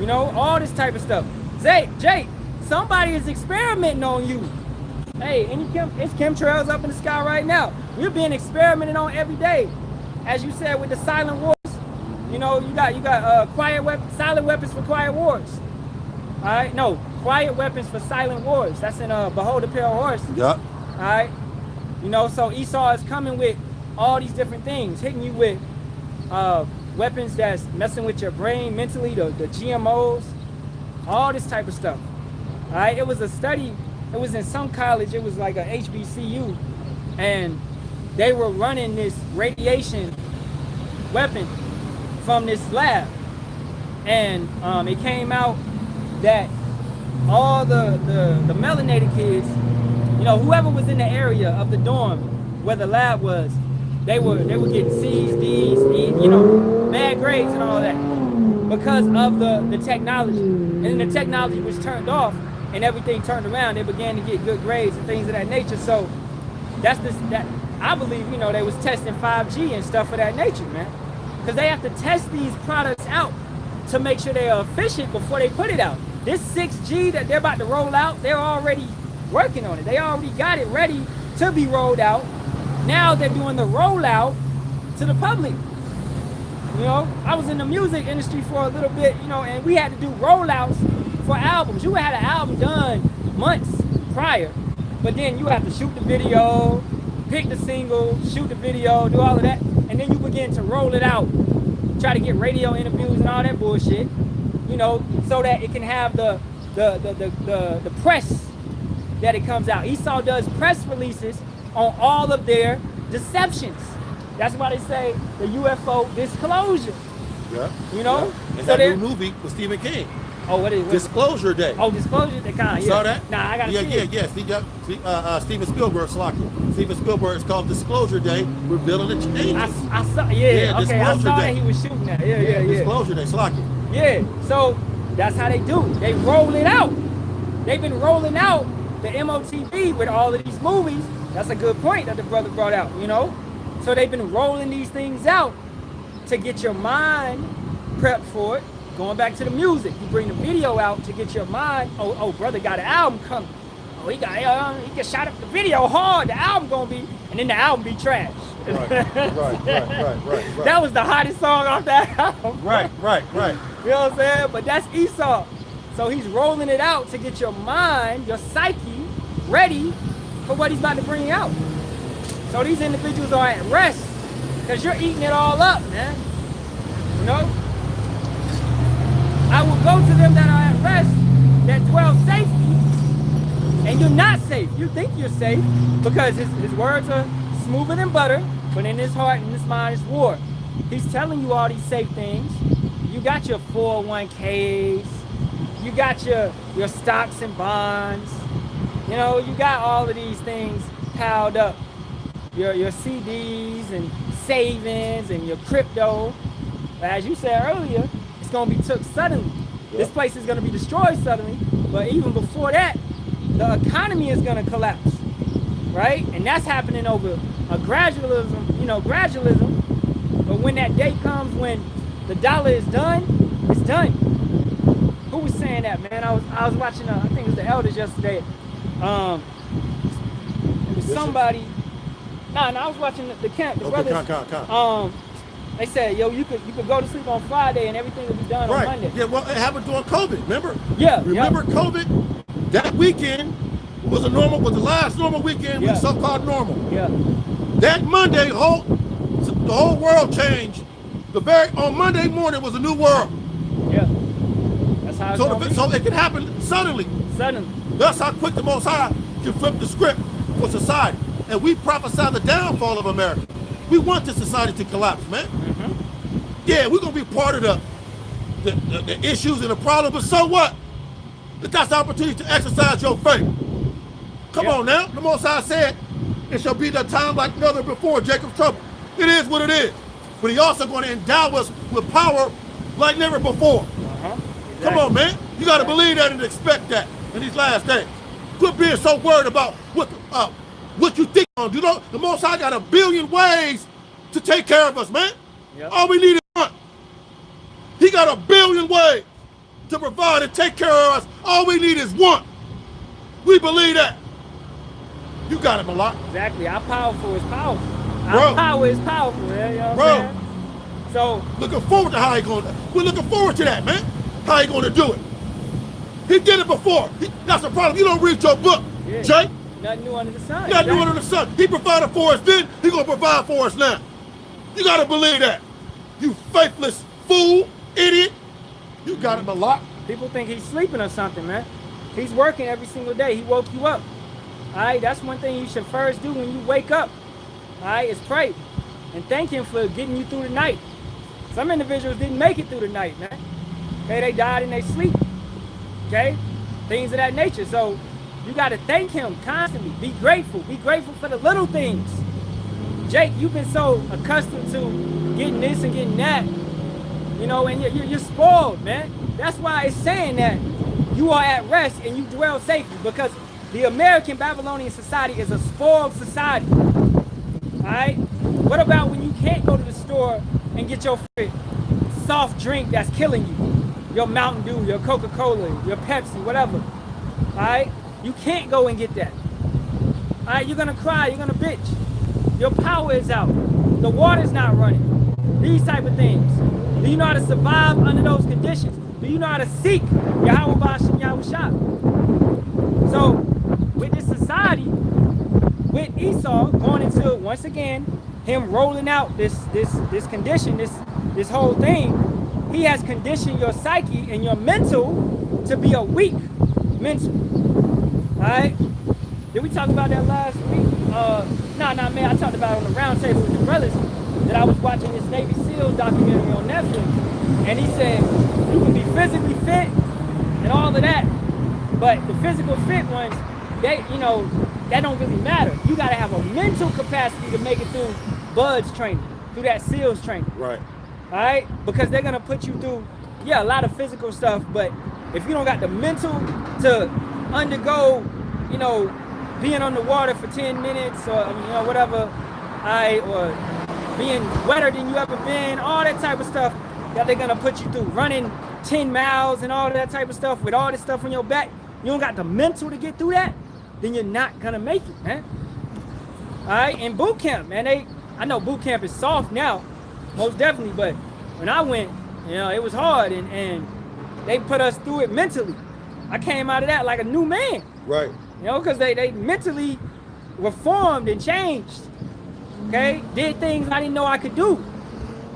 You know, all this type of stuff. Jake, somebody is experimenting on you. Hey, it's chemtrails up in the sky right now. We're being experimented on every day. As you said with the silent wars, you know, you got silent weapons for quiet wars. All right, no, quiet weapons for silent wars. That's in Behold the Pale Horse. Yep. All right, you know, so Esau is coming with all these different things, hitting you with weapons that's messing with your brain mentally, the GMOs, all this type of stuff. All right, it was a study. It was in some college. It was like a HBCU, and they were running this radiation weapon from this lab, and it came out that all the melanated kids, you know, whoever was in the area of the dorm where the lab was, they were getting C's, D's, E, you know, bad grades and all that because of the technology. And then the technology was turned off and everything turned around. They began to get good grades and things of that nature. So that I believe, you know, they was testing 5G and stuff of that nature, man, because they have to test these products out to make sure they are efficient before they put it out. This 6G that they're about to roll out, they're already working on it. They already got it ready to be rolled out. Now they're doing the rollout to the public. You know, I was in the music industry for a little bit, you know, and we had to do rollouts for albums. You had an album done months prior, but then you have to shoot the video, pick the single, shoot the video, do all of that, and then you begin to roll it out, try to get radio interviews and all that bullshit, you know, so that it can have the press that it comes out. Esau does press releases on all of their deceptions. That's why they say the UFO disclosure. Yeah. You know? Yeah. And so that new movie with Stephen King. Oh, what is it? Disclosure Day. Oh, Disclosure Day. Yeah. Saw that? Nah, I gotta see it. Yeah. Steven Spielberg, Steven Spielberg is called Disclosure Day. We're building the changes. I saw, yeah, okay, I saw that he was shooting that. Yeah. Disclosure Day, Slocky. Yeah, so that's how they do. They roll it out. They've been rolling out the MOTV with all of these movies. That's a good point that the brother brought out, you know? So they've been rolling these things out to get your mind prepped for it. Going back to the music, you bring the video out to get your mind. Oh, brother got an album coming. Oh, he can shot up the video hard. The album gonna be, and then the album be trash. Right. That was the hottest song off that album. Right. You know what I'm saying? But that's Esau. So he's rolling it out to get your mind, your psyche, ready for what he's about to bring out. So these individuals are at rest because you're eating it all up, man. You know? I will go to them that are at rest that dwell safely, and you're not safe. You think you're safe because his words are smoother than butter, but in his heart and his mind is war. He's telling you all these safe things. You got your 401ks, you got your stocks and bonds, you know, you got all of these things piled up. Your CDs and savings and your crypto. But as you said earlier, it's gonna be took suddenly. Yep. This place is gonna be destroyed suddenly, but even before that, the economy is gonna collapse, right? And that's happening over a gradualism. But when that day comes when the dollar is done, it's done. Who was saying that, man? I was watching, I think it was the elders yesterday. It was somebody. No, I was watching the camp. The brothers. They said, yo, you could go to sleep on Friday and everything will be done on Monday. Yeah, well, it happened during COVID, remember? Yeah. Remember COVID? That weekend was the last normal weekend, so-called normal. Yeah. That Monday, the whole world changed. On Monday morning was a new world. Yeah. That's how so it can happen suddenly. That's how quick the Most High can flip the script for society. And we prophesy the downfall of America. We want this society to collapse, man. Mm-hmm. Yeah, we're going to be part of the issues and the problem, but so what? That's the opportunity to exercise your faith. Come on now. The Most High said, it shall be the time like never before Jacob's trouble. It is what it is. But he also going to endow us with power like never before. Exactly. Come on, man. You got to believe that and expect that in these last days. Quit being so worried about what you think on. You know, the Most High got a billion ways to take care of us, man. Yep. All we need is one. He got a billion ways. to provide and take care of us. All we need is one. We believe that. You got it, Malak. Exactly. Our powerful is powerful. Bro. Our power is powerful, man. You know what I'm saying? So looking forward to how he going to. We're looking forward to that, man. How he going to do it? He did it before. That's the problem. You don't read your book, yeah. Jay. Nothing new under the sun. Nothing new under the sun. He provided for us then. He gonna provide for us now. You gotta believe that. You faithless fool, idiot. You got it, Malak. People think he's sleeping or something, man. He's working every single day. He woke you up. All right, that's one thing you should first do when you wake up. All right, is pray and thank him for getting you through the night. Some individuals didn't make it through the night, man. Okay, they died in their sleep. Okay, things of that nature. So you got to thank him constantly. Be grateful. Be grateful for the little things. Jake, you've been so accustomed to getting this and getting that, you know, and you're spoiled, man. That's why it's saying that you are at rest and you dwell safely, because the American Babylonian society is a spoiled society. All right? What about when you can't go to the store and get your soft drink that's killing you? Your Mountain Dew, your Coca-Cola, your Pepsi, whatever. All right? You can't go and get that. All right? You're going to cry. You're going to bitch. Your power is out. The water's not running. These type of things. Do you know how to survive under those conditions? Do you know how to seek Yahawah, Bahasham, Yahawashi? So, with this society, with Esau going into, once again, him rolling out this condition, this whole thing, he has conditioned your psyche and your mental to be a weak mental. Alright? Did we talk about that last week? Nah, man, I talked about it on the round table with the brothers that I was watching this Navy SEALs documentary on Netflix. And he said, you can be physically fit and all of that, but the physical fit ones, they, you know, that don't really matter. You got to have a mental capacity to make it through BUDS training, through that SEALs training. Right. All right? Because they're going to put you through, yeah, a lot of physical stuff, but if you don't got the mental to undergo, you know, being on the water for 10 minutes or, you know, whatever, all right, or being wetter than you ever been, all that type of stuff that they're going to put you through, running 10 miles and all that type of stuff with all this stuff on your back, you don't got the mental to get through that, then you're not going to make it, man. All right, in boot camp, man, I know boot camp is soft now, most definitely, but when I went, you know, it was hard, and they put us through it mentally. I came out of that like a new man. Right. You know, because they mentally reformed and changed, okay? Did things I didn't know I could do.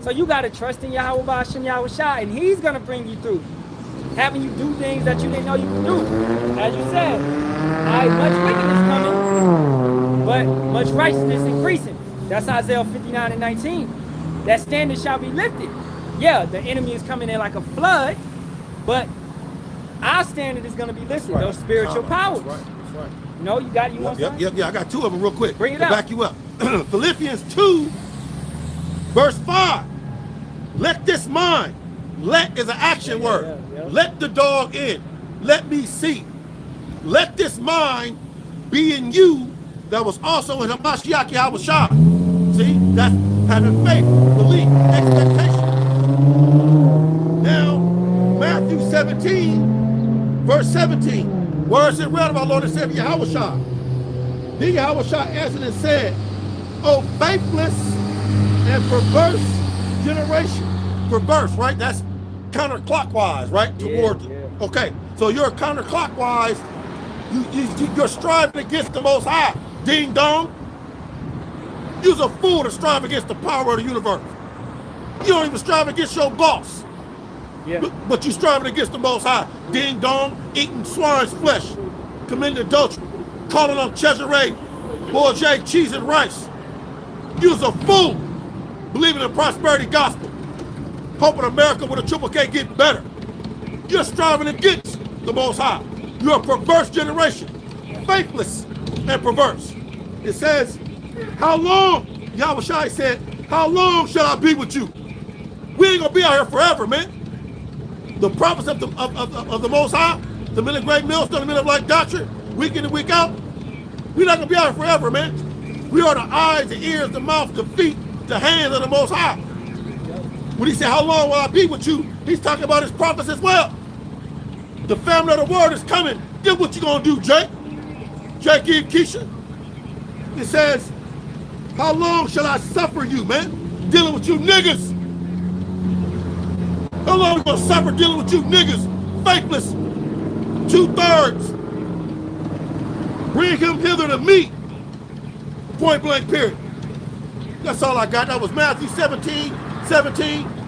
So you got to trust in Yahawah, Bahasham, Yahawashi, and he's going to bring you through, having you do things that you didn't know you could do. As you said, much wickedness coming, but much righteousness increasing. That's Isaiah 59:19. That standard shall be lifted. Yeah, the enemy is coming in like a flood, but our standard is going to be lifted. Right. Those spiritual powers. That's right. You know, you want something? Yeah, I got two of them real quick. Bring it to out. Back you up. Philippians 2, verse 5. Let this mind. Let is an action word. Yeah. Let the dog in. Let me see. Let this mind be in you that was also in Hamashiach Yahawashi. See, that's having faith, belief, expectation. Now, Matthew 17, verse 17. Where is it read of our Lord and Savior Yahawashi? Then Yahawashi answered and said, O faithless and perverse generation. Perverse, right? That's counterclockwise, right? Toward. Okay, so you're counterclockwise. You're striving against the Most High. Ding dong. You're a fool to strive against the power of the universe. You don't even strive against your boss. Yeah. But you striving against the Most High. Ding dong, eating swine's flesh, committing adultery, calling on Cesare, Borjay, cheese and rice. You're a fool, believing in the prosperity gospel, hoping America with a triple K getting better. You're striving against the Most High. You're a perverse generation, faithless and perverse. It says, how long, Yahawashi said, how long shall I be with you? We ain't gonna be out here forever, man. The prophets of the Most High, the men of great millstone, the men of like doctrine, week in and week out, we're not gonna be out here forever, man. We are the eyes, the ears, the mouth, the feet, the hands of the Most High. When he said, how long will I be with you? He's talking about his prophets as well. The family of the word is coming. Then what you gonna do, Jake? Jake Eve Keisha? It says, how long shall I suffer you, man? Dealing with you niggas. How long you gonna suffer dealing with you niggas? Faithless. 2/3. Bring him hither to me. Point blank period. That's all I got. That was Matthew 17,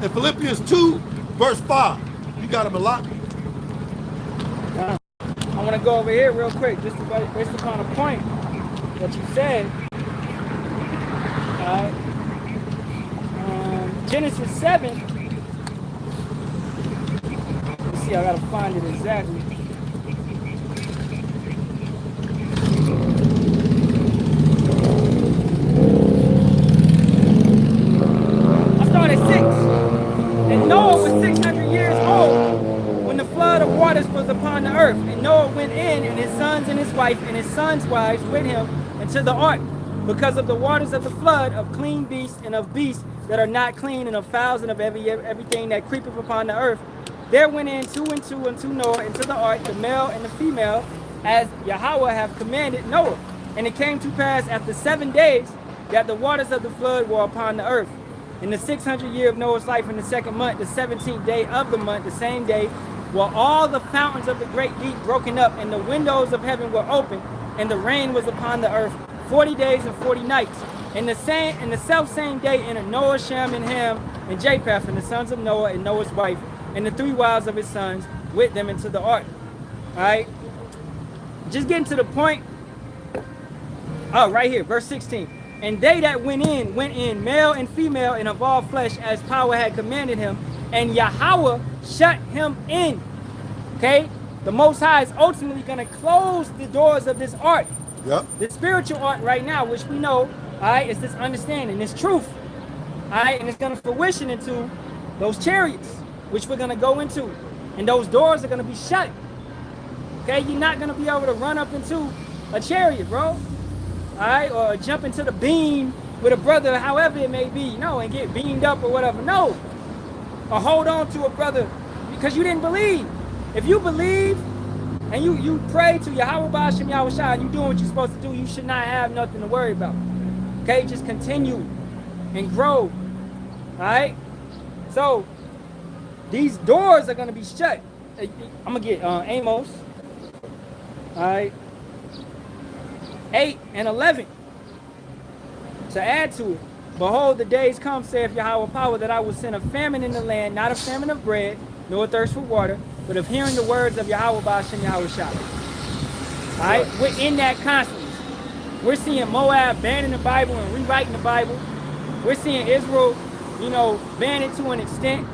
and Philippians 2, verse 5. You got him a lot. I want to go over here real quick, just based upon a point that you said. All right. Genesis 7. Let's see, I gotta find it exactly. I started at 6. And Noah was 600 years old when the flood of waters was upon the earth. And Noah went in, and his sons and his wife and his sons' wives with him into the ark, because of the waters of the flood, of clean beasts and of beasts that are not clean, and of fowls and of everything that creepeth upon the earth. There went in 2 and 2 unto Noah into the ark, the male and the female, as Yahawah have commanded Noah. And it came to pass after 7 days that the waters of the flood were upon the earth. In the 600th year of Noah's life, in the 2nd month, the 17th day of the month, the same day, were all the fountains of the great deep broken up, and the windows of heaven were open, and the rain was upon the earth 40 days and 40 nights. In the self same day entered Noah, Shem, and Ham, and Japheth, and the sons of Noah, and Noah's wife, and the 3 wives of his sons, with them into the ark. All right, just getting to the point. Oh, right here, verse 16. And they that went in, male and female, and of all flesh, as power had commanded him. And Yahawah shut him in. Okay? The Most High is ultimately going to close the doors of this ark. Yep. The spiritual ark right now, which we know, all right, is this understanding, this truth. All right? And it's going to fruition into those chariots, which we're going to go into. And those doors are going to be shut. Okay? You're not going to be able to run up into a chariot, bro. All right, or jump into the beam with a brother, however it may be, and get beamed up or whatever. No, or hold on to a brother because you didn't believe. If you believe and you pray to Yahawah, Bahasham, Yahawashi, and you doing what you're supposed to do, you should not have nothing to worry about. Okay, just continue and grow. All right. So these doors are gonna be shut. I'm gonna get Amos. All right. 8 and 11 to add to it. Behold, the days come, saith Yahawah power, that I will send a famine in the land, not a famine of bread, nor a thirst for water, but of hearing the words of Yahawah, Bahasham, Yahawashi. All right, we're in that constantly. We're seeing Moab banning the Bible and rewriting the Bible. We're seeing Israel, ban it to an extent.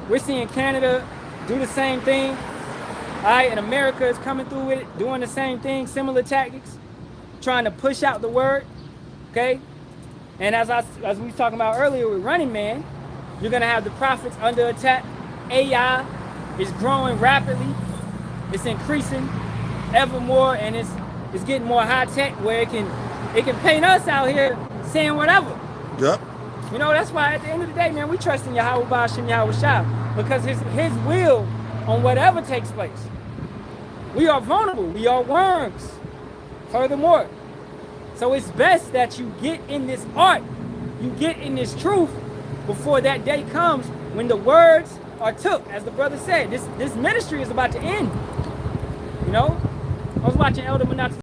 We're seeing Canada do the same thing. All right, and America is coming through with it, doing the same thing, similar tactics, trying to push out the word, okay? And as we was talking about earlier with Running Man, you're gonna have the prophets under attack. AI is growing rapidly. It's increasing ever more, and it's getting more high tech where it can paint us out here saying whatever. Yep. That's why at the end of the day, man, we trust in Yahawah, Bahasham, Yahawashi, because his will on whatever takes place. We are vulnerable. We are worms. Furthermore, so it's best that you get in this art, you get in this truth before that day comes when the words are took. As the brother said, this ministry is about to end. I was watching Elder Manat